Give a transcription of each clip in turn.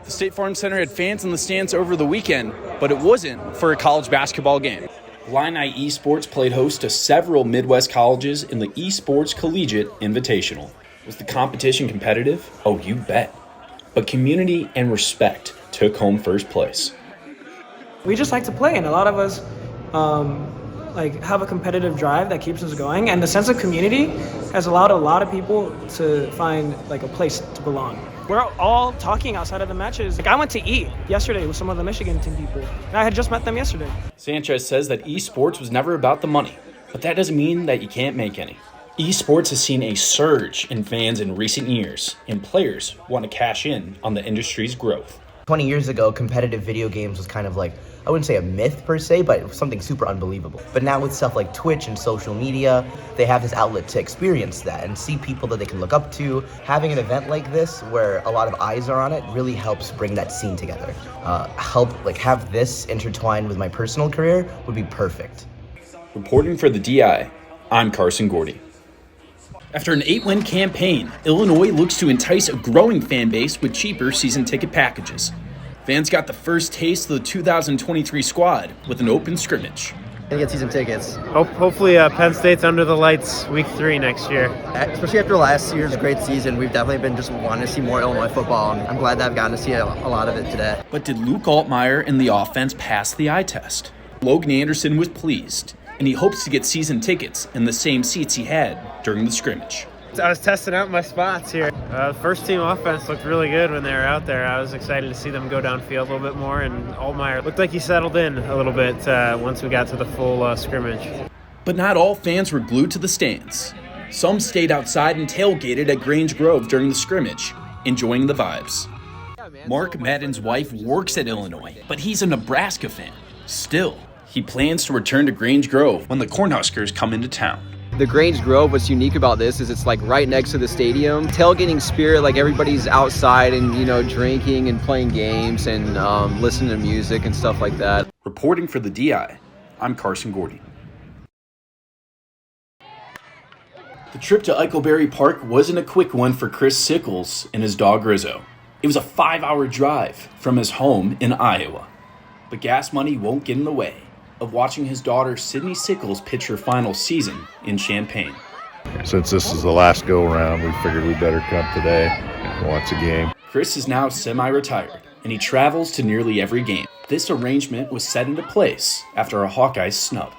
The State Farm Center had fans in the stands over the weekend, but it wasn't for a college basketball game. Illini Esports played host to several Midwest colleges in the Esports Collegiate Invitational. Was the competition competitive? Oh, you bet. But community and respect took home first place. We just like to play, and a lot of us have a competitive drive that keeps us going, and the sense of community has allowed a lot of people to find a place to belong. We're all talking outside of the matches. I went to eat yesterday with some of the Michigan team people, and I had just met them yesterday. Sanchez says that esports was never about the money, but that doesn't mean that you can't make any. Esports has seen a surge in fans in recent years, and players want to cash in on the industry's growth. 20 years ago, competitive video games was kind of I wouldn't say a myth per se, but it was something super unbelievable. But now with stuff like Twitch and social media, they have this outlet to experience that and see people that they can look up to. Having an event like this where a lot of eyes are on it really helps bring that scene together. Have this intertwined with my personal career would be perfect. Reporting for the DI, I'm Carson Gourdie. After an 8-win campaign, Illinois looks to entice a growing fan base with cheaper season ticket packages. Fans got the first taste of the 2023 squad with an open scrimmage. They get season tickets. Hopefully Penn State's under the lights week 3 next year. Especially after last year's great season, we've definitely been just wanting to see more Illinois football, and I'm glad that I've gotten to see a lot of it today. But did Luke Altmaier and the offense pass the eye test? Logan Anderson was pleased, and he hopes to get season tickets in the same seats he had during the scrimmage. I was testing out my spots here. First team offense looked really good when they were out there. I was excited to see them go downfield a little bit more, and Altmaier looked like he settled in a little bit once we got to the full scrimmage. But not all fans were glued to the stands. Some stayed outside and tailgated at Grange Grove during the scrimmage, enjoying the vibes. Mark Madden's wife works at Illinois, but he's a Nebraska fan. Still, he plans to return to Grange Grove when the Cornhuskers come into town. The Grange Grove, what's unique about this is it's right next to the stadium. Tailgating spirit, everybody's outside and, drinking and playing games and listening to music and stuff like that. Reporting for the DI, I'm Carson Gourdie. The trip to Eichelberry Park wasn't a quick one for Chris Sickles and his dog Rizzo. It was a 5-hour drive from his home in Iowa. But gas money won't get in the way of watching his daughter Sydney Sickles pitch her final season in Champaign. Since this is the last go-around, we figured we better come today and watch a game. Chris is now semi-retired, and he travels to nearly every game. This arrangement was set into place after a Hawkeyes snub.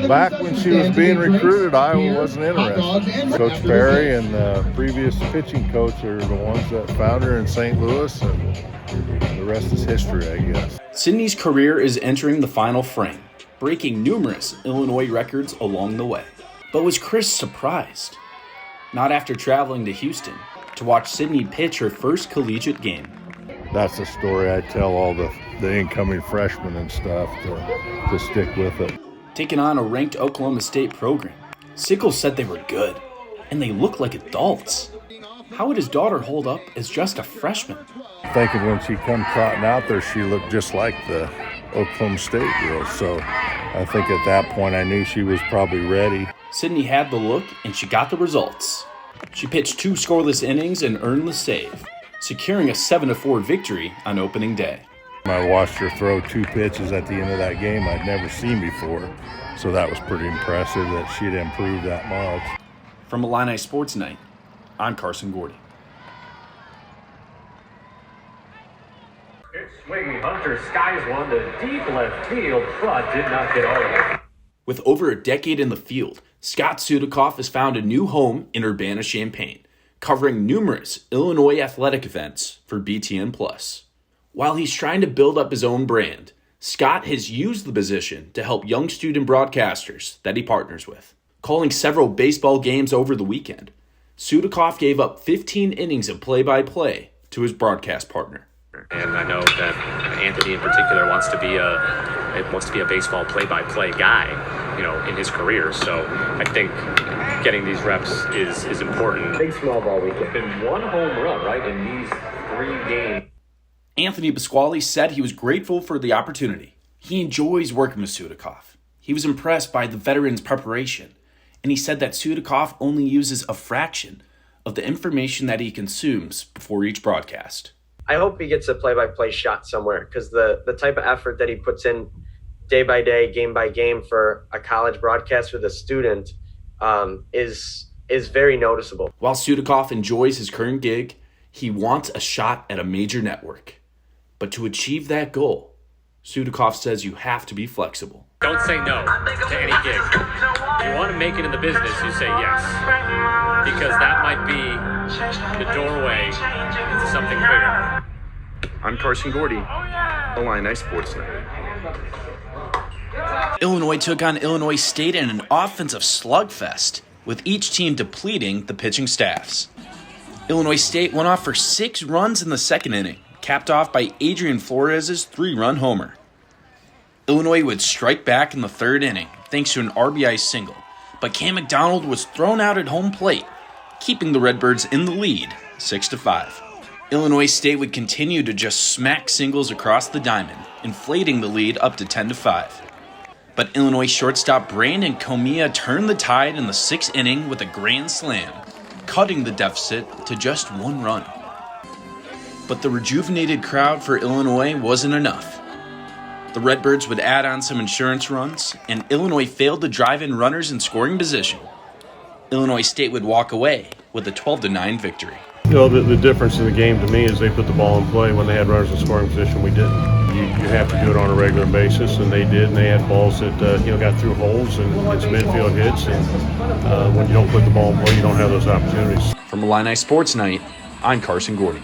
Back when she was being recruited, Iowa wasn't interested. Coach Perry and the previous pitching coach are the ones that found her in St. Louis, and the rest is history, I guess. Sydney's career is entering the final frame, breaking numerous Illinois records along the way. But was Chris surprised? Not after traveling to Houston to watch Sydney pitch her first collegiate game. That's the story I tell all the incoming freshmen and stuff to stick with it. Taking on a ranked Oklahoma State program, Sickles said they were good, and they looked like adults. How would his daughter hold up as just a freshman? Thinking when she come trotting out there, she looked just like the Oklahoma State girl. So I think at that point I knew she was probably ready. Sydney had the look, and she got the results. She pitched 2 scoreless innings and earned the save, securing a 7-4 victory on opening day. I watched her throw 2 pitches at the end of that game I'd never seen before. So that was pretty impressive that she'd improved that much. From Illini Sports Night, I'm Carson Gourdie. Pitch swinging, Hunter skies one to deep left field, but did not get all of it. With over a decade in the field, Scott Sudikoff has found a new home in Urbana-Champaign, covering numerous Illinois athletic events for BTN+. While he's trying to build up his own brand, Scott has used the position to help young student broadcasters that he partners with. Calling several baseball games over the weekend, Sudikoff gave up 15 innings of play-by-play to his broadcast partner. And I know that Anthony in particular wants to be a baseball play-by-play guy, in his career. So I think getting these reps is important. Big small ball weekend. Been 1 home run, right, in these 3 games. Anthony Pasquale said he was grateful for the opportunity. He enjoys working with Sudikoff. He was impressed by the veteran's preparation, and he said that Sudikoff only uses a fraction of the information that he consumes before each broadcast. I hope he gets a play-by-play shot somewhere, because the type of effort that he puts in day by day, game by game for a college broadcast with a student is very noticeable. While Sudikoff enjoys his current gig, he wants a shot at a major network. But to achieve that goal, Sudikoff says you have to be flexible. Don't say no to any gig. If you want to make it in the business, you say yes. Because that might be the doorway into something bigger. I'm Carson Gourdie, Illini Sports Net. Illinois took on Illinois State in an offensive slugfest, with each team depleting the pitching staffs. Illinois State went off for 6 runs in the second inning, capped off by Adrian Flores' 3-run homer. Illinois would strike back in the third inning, thanks to an RBI single, but Cam McDonald was thrown out at home plate, keeping the Redbirds in the lead, 6-5. Illinois State would continue to just smack singles across the diamond, inflating the lead up to 10-5. But Illinois shortstop Brandon Comia turned the tide in the 6th inning with a grand slam, cutting the deficit to just 1 run. But the rejuvenated crowd for Illinois wasn't enough. The Redbirds would add on some insurance runs, and Illinois failed to drive in runners in scoring position. Illinois State would walk away with a 12-9 victory. You know, the difference in the game to me is they put the ball in play. When they had runners in scoring position, we didn't. You have to do it on a regular basis, and they did. And they had balls that got through holes and some midfield hits. And when you don't put the ball in play, you don't have those opportunities. From Illini Sports Night, I'm Carson Gourdie.